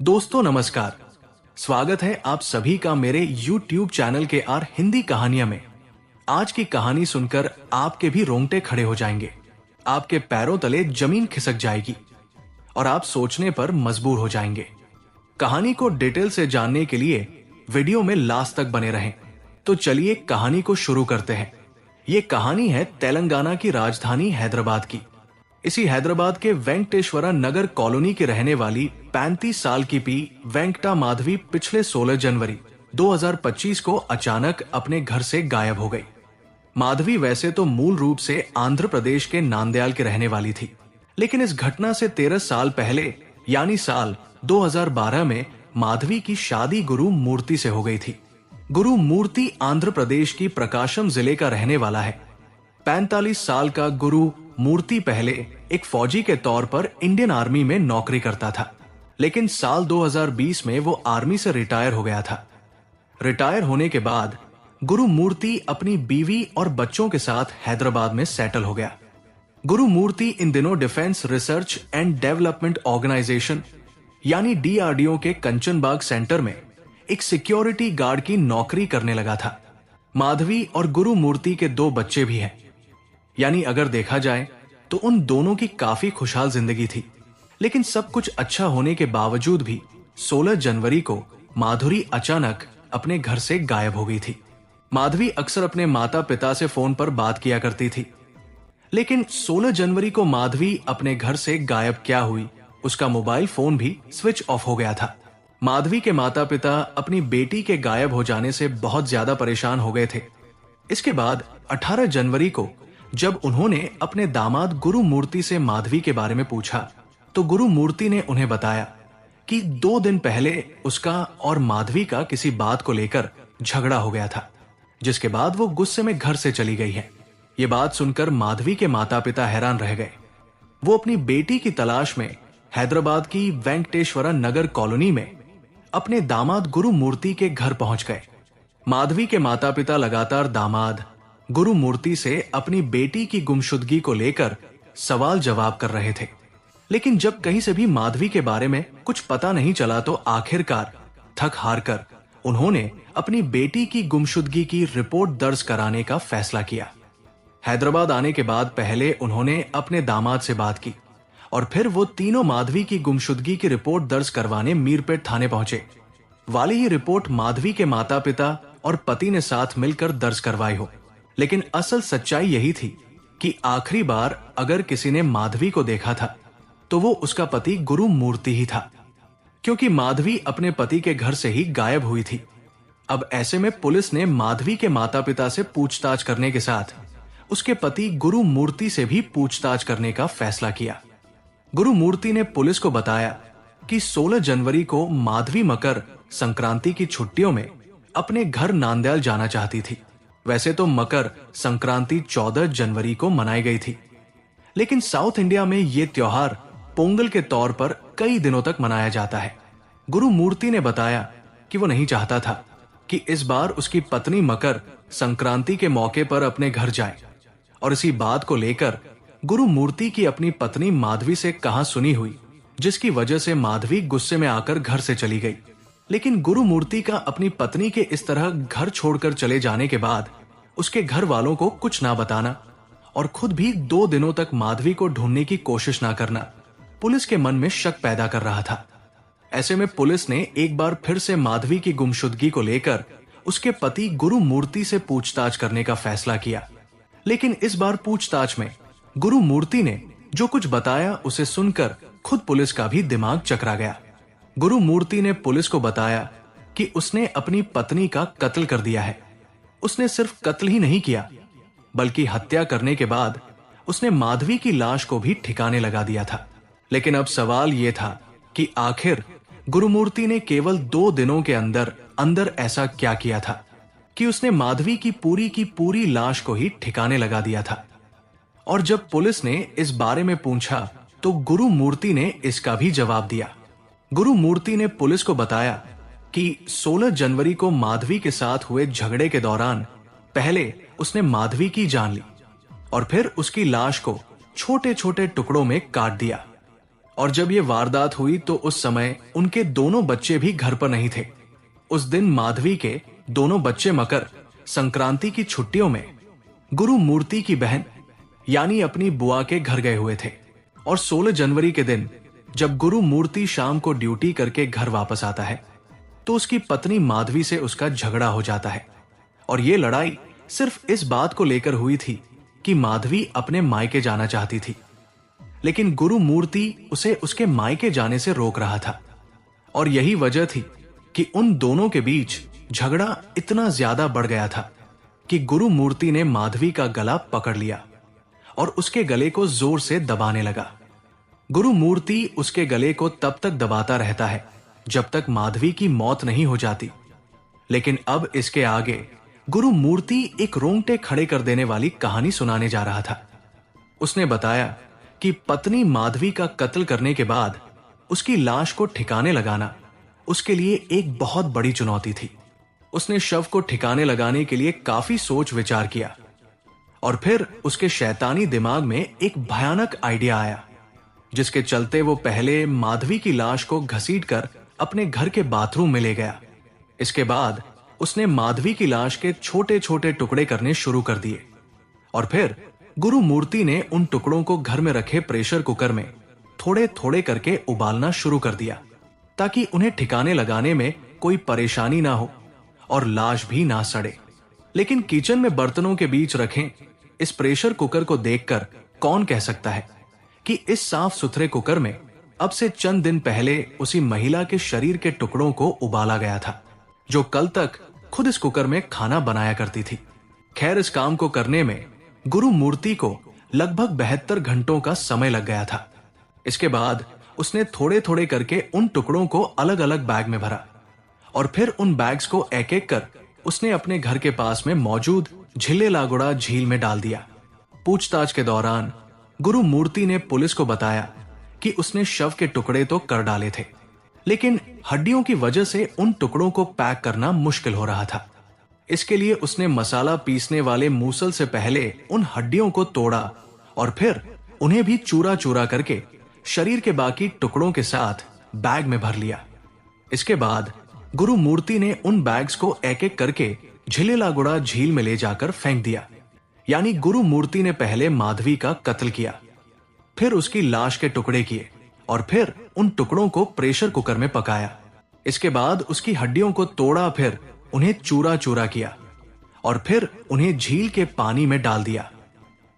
दोस्तों नमस्कार। स्वागत है आप सभी का मेरे YouTube चैनल के आर हिंदी कहानियां में। आज की कहानी सुनकर आपके भी रोंगटे खड़े हो जाएंगे, आपके पैरों तले जमीन खिसक जाएगी और आप सोचने पर मजबूर हो जाएंगे। कहानी को डिटेल से जानने के लिए वीडियो में लास्ट तक बने रहें। तो चलिए कहानी को शुरू करते हैं। ये कहानी है तेलंगाना की राजधानी हैदराबाद की। इसी हैदराबाद के वेंकटेश्वरा नगर कॉलोनी की रहने वाली 35 साल की पी वेंकटा माधवी पिछले 16 जनवरी 2025 को अचानक अपने घर से गायब हो गई। माधवी वैसे तो मूल रूप से आंध्र प्रदेश के नांदयाल की रहने वाली थी, लेकिन इस घटना से 13 साल पहले यानी साल 2012 में माधवी की शादी गुरु मूर्ति से हो गई थी। गुरु मूर्ति आंध्र प्रदेश की प्रकाशम जिले का रहने वाला है। 45 साल का गुरु मूर्ति पहले एक फौजी के तौर पर इंडियन आर्मी में नौकरी करता था, लेकिन साल 2020 में वो आर्मी से रिटायर हो गया था। रिटायर होने के बाद गुरु मूर्ति अपनी बीवी और बच्चों के साथ हैदराबाद में सेटल हो गया। गुरु मूर्ति इन दिनों defence research and development organisation यानी DRDO के कंचनबाग सेंटर में एक सिक्योरिटी गार्ड की नौकरी करने लगा था। माधवी और गुरु मूर्ति के 2 बच्चे भी हैं, यानी अगर देखा जाए तो उन दोनों की काफी खुशहाल जिंदगी थी। लेकिन सब कुछ अच्छा होने के बावजूद भी 16 जनवरी को माधुरी अचानक अपने घर से गायब हो गई थी। माधवी अक्सर अपने माता पिता से फोन पर बात किया करती थी, लेकिन 16 जनवरी को माधवी अपने घर से गायब क्या हुई, उसका मोबाइल फोन भी स्विच ऑफ हो गया था। माधवी के माता पिता अपनी बेटी के गायब हो जाने से बहुत ज्यादा परेशान हो गए थे। इसके बाद 18 जनवरी को जब उन्होंने अपने दामाद गुरु मूर्ति से माधवी के बारे में पूछा, तो गुरु मूर्ति ने उन्हें बताया कि 2 दिन पहले उसका और माधवी का किसी बात को लेकर झगड़ा हो गया था, जिसके बाद वो गुस्से में घर से चली गई है। ये बात सुनकर माधवी के माता पिता हैरान रह गए। वो अपनी बेटी की तलाश में हैदराबाद की वेंकटेश्वरा नगर कॉलोनी में अपने दामाद गुरु मूर्ति के घर पहुंच गए। माधवी के माता पिता लगातार दामाद गुरु मूर्ति से अपनी बेटी की गुमशुदगी को लेकर सवाल जवाब कर रहे थे, लेकिन जब कहीं से भी माधवी के बारे में कुछ पता नहीं चला तो आखिरकार थक हार कर उन्होंने अपनी बेटी की गुमशुदगी की रिपोर्ट दर्ज कराने का फैसला किया। हैदराबाद आने के बाद पहले उन्होंने अपने दामाद से बात की और फिर वो तीनों माधवी की गुमशुदगी की रिपोर्ट दर्ज करवाने मीरपेट थाने पहुंचे। वाली ही रिपोर्ट माधवी के माता पिता और पति ने साथ मिलकर दर्ज करवाई हो, लेकिन असल सच्चाई यही थी कि आखिरी बार अगर किसी ने माधवी को देखा था तो वो उसका पति गुरु मूर्ति ही था, क्योंकि माधवी अपने पति के घर से ही गायब हुई थी। अब ऐसे में पुलिस ने माधवी के माता पिता से पूछताछ करने के साथ उसके पति गुरु मूर्ति से भी पूछताछ करने का फैसला किया। गुरु मूर्ति ने पुलिस को बताया कि 16 जनवरी को माधवी मकर संक्रांति की छुट्टियों में अपने घर नांदयाल जाना चाहती थी। वैसे तो मकर संक्रांति 14 जनवरी को मनाई गई थी, लेकिन साउथ इंडिया में ये त्योहार पोंगल के तौर पर कई दिनों तक मनाया जाता है। गुरु मूर्ति ने बताया कि वो नहीं चाहता था कि इस बार उसकी पत्नी मकर संक्रांति के मौके पर अपने घर जाए, और इसी बात को लेकर गुरु मूर्ति की अपनी पत्नी माधवी से कहा सुनी हुई, जिसकी वजह से माधवी गुस्से में आकर घर से चली गई। लेकिन गुरु मूर्ति का अपनी पत्नी के इस तरह घर छोड़कर चले जाने के बाद उसके घर वालों को कुछ ना बताना और खुद भी 2 दिनों तक माधवी को ढूंढने की कोशिश ना करना पुलिस के मन में शक पैदा कर रहा था। ऐसे में पुलिस ने एक बार फिर से माधवी की गुमशुदगी को लेकर उसके पति गुरु मूर्ति से पूछताछ करने का फैसला किया। लेकिन इस बार पूछताछ में गुरु मूर्ति ने जो कुछ बताया उसे सुनकर खुद पुलिस का भी दिमाग चकरा गया। गुरु मूर्ति ने पुलिस को बताया कि उसने अपनी पत्नी का कत्ल कर दिया है। उसने सिर्फ कत्ल ही नहीं किया, बल्कि हत्या करने के बाद उसने माधवी की लाश को भी ठिकाने लगा दिया था। लेकिन अब सवाल यह था कि आखिर गुरुमूर्ति ने केवल 2 दिनों के अंदर ऐसा क्या किया था कि उसने माधवी की पूरी लाश को ही ठिकाने लगा दिया था। और जब पुलिस ने इस बारे में पूछा तो गुरु मूर्ति ने इसका भी जवाब दिया। गुरु मूर्ति ने पुलिस को बताया कि 16 जनवरी को माधवी के साथ हुए झगड़े के दौरान पहले उसने माधवी की जान ली और फिर उसकी लाश को छोटे छोटे टुकड़ों में काट दिया। और जब ये वारदात हुई तो उस समय उनके दोनों बच्चे भी घर पर नहीं थे। उस दिन माधवी के दोनों बच्चे मकर संक्रांति की छुट्टियों में गुरु मूर्ति की बहन यानी अपनी बुआ के घर गए हुए थे। और 16 जनवरी के दिन जब गुरु मूर्ति शाम को ड्यूटी करके घर वापस आता है तो उसकी पत्नी माधवी से उसका झगड़ा हो जाता है। और ये लड़ाई सिर्फ इस बात को लेकर हुई थी कि माधवी अपने मायके जाना चाहती थी, लेकिन गुरु मूर्ति उसे उसके मायके जाने से रोक रहा था। और यही वजह थी कि उन दोनों के बीच झगड़ा इतना ज्यादा बढ़ गया था कि गुरु मूर्ति ने माधवी का गला पकड़ लिया और उसके गले को जोर से दबाने लगा। गुरु मूर्ति उसके गले को तब तक दबाता रहता है जब तक माधवी की मौत नहीं हो जाती। लेकिन अब इसके आगे गुरु मूर्ति एक रोंगटे खड़े कर देने वाली कहानी सुनाने जा रहा था। उसने बताया कि पत्नी माधवी का कत्ल करने के बाद उसकी लाश को ठिकाने लगाना उसके लिए एक बहुत बड़ी चुनौती थी। उसने शव को ठिकाने लगाने के लिए काफी सोच विचार किया और फिर उसके शैतानी दिमाग में एक भयानक आइडिया आया, जिसके चलते वो पहले माधवी की लाश को घसीटकर अपने घर के बाथरूम में ले गया। इसके बाद उसने माधवी की लाश के छोटे छोटे टुकड़े करने शुरू कर दिए और फिर गुरु मूर्ति ने उन टुकड़ों को घर में रखे प्रेशर कुकर में थोड़े थोड़े करके उबालना शुरू कर दिया ताकि उन्हें ठिकाने लगाने में कोई परेशानी ना हो और लाश भी ना सड़े। लेकिन किचन में बर्तनों के बीच रखें इस प्रेशर कुकर को देखकर कौन कह सकता है कि इस साफ सुथरे कुकर में अब से चंद दिन पहले उसी महिला के शरीर के टुकड़ों को उबाला गया था, जो कल तक खुद इस कुकर में खाना बनाया करती थी। खैर, इस काम को करने में गुरु मूर्ति को लगभग 72 घंटों का समय लग गया था। इसके बाद उसने थोड़े थोड़े करके उन टुकड़ों को अलग अलग बैग में भरा और फिर उन बैग्स को एक एक कर उसने अपने घर के पास में मौजूद झिल्ले लागुड़ा झील में डाल दिया। पूछताछ के दौरान गुरु मूर्ति ने पुलिस को बताया कि उसने शव के टुकड़े तो कर डाले थे, लेकिन हड्डियों की वजह से उन टुकड़ों को पैक करना मुश्किल हो रहा था। इसके लिए उसने मसाला पीसने वाले मूसल से पहले उन हड्डियों को तोड़ा और फिर उन्हें भी चूरा चूरा करके शरीर के बाकी टुकड़ों के साथ बैग में भर लिया। इसके बाद गुरु मूर्ति ने उन बैग्स को एक एक करके झिलेलागुड़ा झील में ले जाकर फेंक दिया। यानी गुरु मूर्ति ने पहले माधवी का कत्ल किया, फिर उसकी लाश के टुकड़े किए और फिर उन टुकड़ों को प्रेशर कुकर में पकाया। इसके बाद उसकी हड्डियों को तोड़ा, फिर उन्हें चूरा चूरा किया और फिर उन्हें झील के पानी में डाल दिया।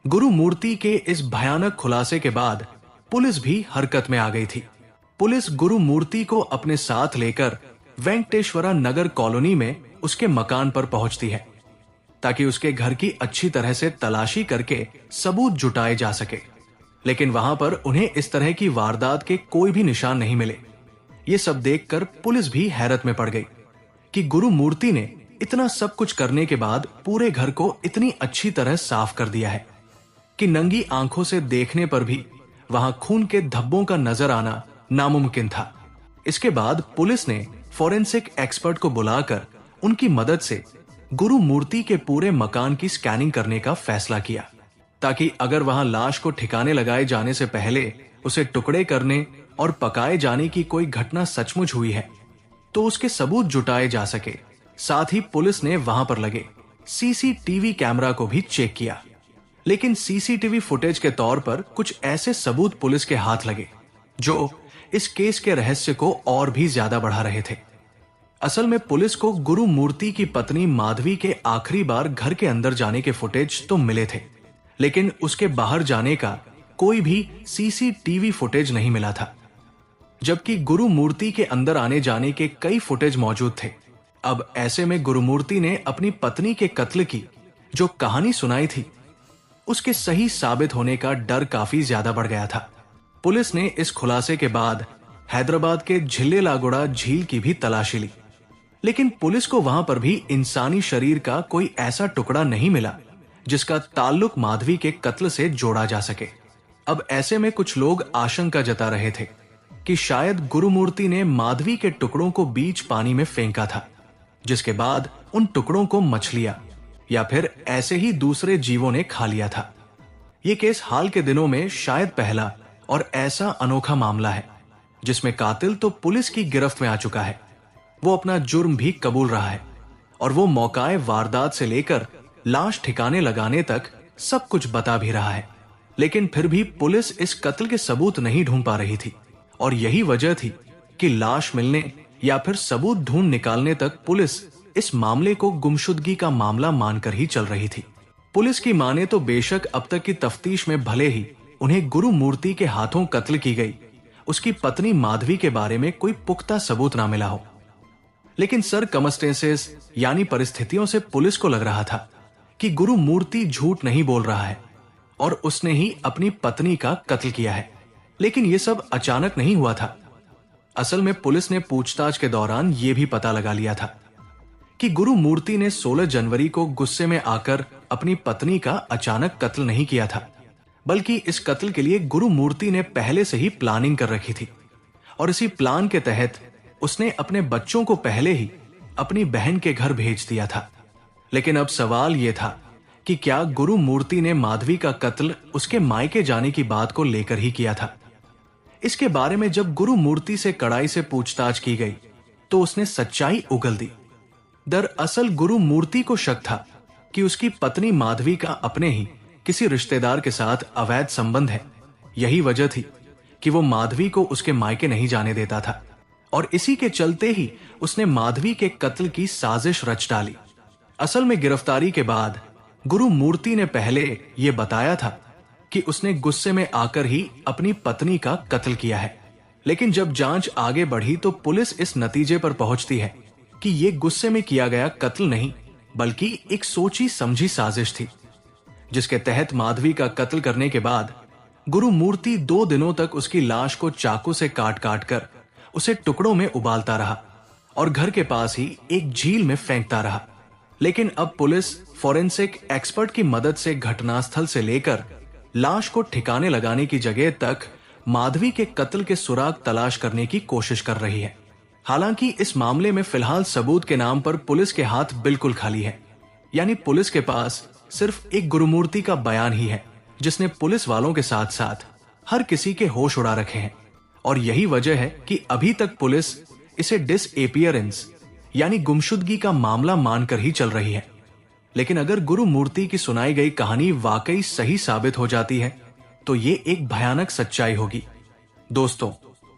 गुरु मूर्ति के इस भयानक खुलासे के बाद पुलिस भी हरकत में आ गई थी। पुलिस गुरु मूर्ति को अपने साथ लेकर वेंकटेश्वरा नगर कॉलोनी में उसके मकान पर पहुंचती है ताकि उसके घर की अच्छी तरह से तलाशी करके सबूत जुटाए जा सके। लेकिन वहां पर उन्हें इस तरह की वारदात के कोई भी निशान नहीं मिले। ये सब देखकर पुलिस भी हैरत में पड़ गई कि गुरु मूर्ति ने इतना सब कुछ करने के बाद पूरे घर को इतनी अच्छी तरह साफ कर दिया है कि नंगी आंखों से देखने पर भी वहां खून के धब्बों का नजर आना नामुमकिन था। इसके बाद पुलिस ने फोरेंसिक एक्सपर्ट को बुलाकर उनकी मदद से गुरु मूर्ति के पूरे मकान की स्कैनिंग करने का फैसला किया ताकि अगर वहां लाश को ठिकाने लगाए जाने से पहले उसे टुकड़े करने और पकाए जाने की कोई घटना सचमुच हुई है तो उसके सबूत जुटाए जा सके। साथ ही पुलिस ने वहां पर लगे सीसीटीवी कैमरा को भी चेक किया, लेकिन सीसीटीवी फुटेज के तौर पर कुछ ऐसे सबूत पुलिस के हाथ लगे जो इस केस के रहस्य को और भी ज्यादा बढ़ा रहे थे। असल में पुलिस को गुरु मूर्ति की पत्नी माधवी के आखिरी बार घर के अंदर जाने के फुटेज तो मिले थे, लेकिन उसके बाहर जाने का कोई भी सीसीटीवी फुटेज नहीं मिला था, जबकि गुरु मूर्ति के अंदर आने जाने के कई फुटेज मौजूद थे। अब ऐसे में गुरु मूर्ति ने अपनी पत्नी के कत्ल की जो कहानी सुनाई थी उसके सही साबित होने का डर काफी ज्यादा बढ़ गया था। पुलिस ने इस खुलासे के बाद हैदराबाद के झिल्लेलागुड़ा झील की भी तलाशी ली, लेकिन पुलिस को वहां पर भी इंसानी शरीर का कोई ऐसा टुकड़ा नहीं मिला जिसका ताल्लुक माधवी के कत्ल से जोड़ा जा सके। अब ऐसे में कुछ लोग आशंका जता रहे थे कि शायद गुरु मूर्ति ने माधवी के टुकड़ों को बीच पानी में फेंका था, जिसके बाद उन टुकड़ों को मछलियां या फिर ऐसे ही दूसरे जीवों ने खा लिया था। ये केस हाल के दिनों में शायद पहला और ऐसा अनोखा मामला है जिसमें कातिल तो पुलिस की गिरफ्त में आ चुका है, वो अपना जुर्म भी कबूल रहा है और वो मौकाए वारदात से लेकर लाश ठिकाने लगाने तक सब कुछ बता भी रहा है। लेकिन फिर भी पुलिस इस कत्ल के सबूत नहीं ढूंढ पा रही थी और यही वजह थी कि लाश मिलने या फिर सबूत ढूंढ निकालने तक पुलिस इस मामले को गुमशुदगी का मामला मानकर ही चल रही थी। पुलिस की माने तो बेशक अब तक की तफ्तीश में भले ही उन्हें गुरु मूर्ति के हाथों कत्ल की गई उसकी पत्नी माधवी के बारे में कोई पुख्ता सबूत ना मिला हो, लेकिन सरकमस्टेंसेस यानी परिस्थितियों से पुलिस को लग रहा था कि गुरु मूर्ति झूठ नहीं बोल रहा है और उसने ही अपनी पत्नी का कत्ल किया है। लेकिन यह सब अचानक नहीं हुआ था। असल में पुलिस ने पूछताछ के दौरान यह भी पता लगा लिया था कि गुरु मूर्ति ने 16 जनवरी को गुस्से में आकर अपनी पत्नी का अचानक कत्ल नहीं किया था, बल्कि इस कत्ल के लिए गुरु मूर्ति ने पहले से ही प्लानिंग कर रखी थी और इसी प्लान के तहत उसने अपने बच्चों को पहले ही अपनी बहन के घर भेज दिया था। लेकिन अब सवाल यह था कि क्या गुरु मूर्ति ने माधवी का कत्ल उसके मायके जाने की बात को लेकर ही किया था। इसके बारे में जब गुरु मूर्ति से कड़ाई से पूछताछ की गई तो उसने सच्चाई उगल दी। दरअसल गुरु मूर्ति को शक था कि उसकी पत्नी माधवी का अपने ही किसी रिश्तेदार के साथ अवैध संबंध है। यही वजह थी कि वो माधवी को उसके मायके नहीं जाने देता था और इसी के चलते ही उसने माधवी के कत्ल की साजिश रच डाली। असल में गिरफ्तारी के बाद गुरु मूर्ति ने पहले यह बताया था कि उसने गुस्से में आकर ही अपनी पत्नी का कत्ल किया है, लेकिन जब जांच आगे बढ़ी तो पुलिस इस नतीजे पर पहुंचती है कि यह गुस्से में किया गया कत्ल नहीं बल्कि एक सोची समझी साजिश थी, जिसके तहत माधवी का कत्ल करने के बाद गुरु मूर्ति 2 दिनों तक उसकी लाश को चाकू से काट काट कर उसे टुकड़ों में उबालता रहा और घर के पास ही एक झील में फेंकता रहा। लेकिन अब पुलिस फोरेंसिक एक्सपर्ट की मदद से घटनास्थल से लेकर लाश को ठिकाने लगाने की जगह तक माधवी के कत्ल के सुराग तलाश करने की कोशिश कर रही है। हालांकि इस मामले में फिलहाल सबूत के नाम पर पुलिस के हाथ बिल्कुल खाली है, यानी पुलिस के पास सिर्फ एक गुरुमूर्ति का बयान ही है जिसने पुलिस वालों के साथ साथ हर किसी के होश उड़ा रखे हैं और यही वजह है कि अभी तक पुलिस इसे डिसएपियरेंस यानी गुमशुदगी का मामला मानकर ही चल रही है। लेकिन अगर गुरु मूर्ति की सुनाई गई कहानी वाकई सही साबित हो जाती है तो ये एक भयानक सच्चाई होगी। दोस्तों,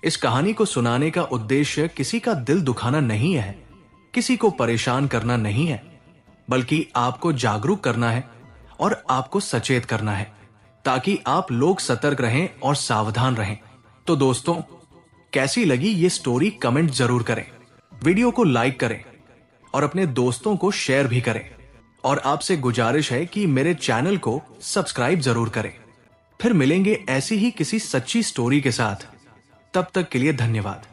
इस कहानी को सुनाने का उद्देश्य किसी का दिल दुखाना नहीं है, किसी को परेशान करना नहीं है, बल्कि आपको जागरूक करना है और आपको सचेत करना है ताकि आप लोग सतर्क रहें और सावधान रहें। तो दोस्तों, कैसी लगी ये स्टोरी कमेंट जरूर करें, वीडियो को लाइक करें और अपने दोस्तों को शेयर भी करें और आपसे गुजारिश है कि मेरे चैनल को सब्सक्राइब जरूर करें। फिर मिलेंगे ऐसी ही किसी सच्ची स्टोरी के साथ। तब तक के लिए धन्यवाद।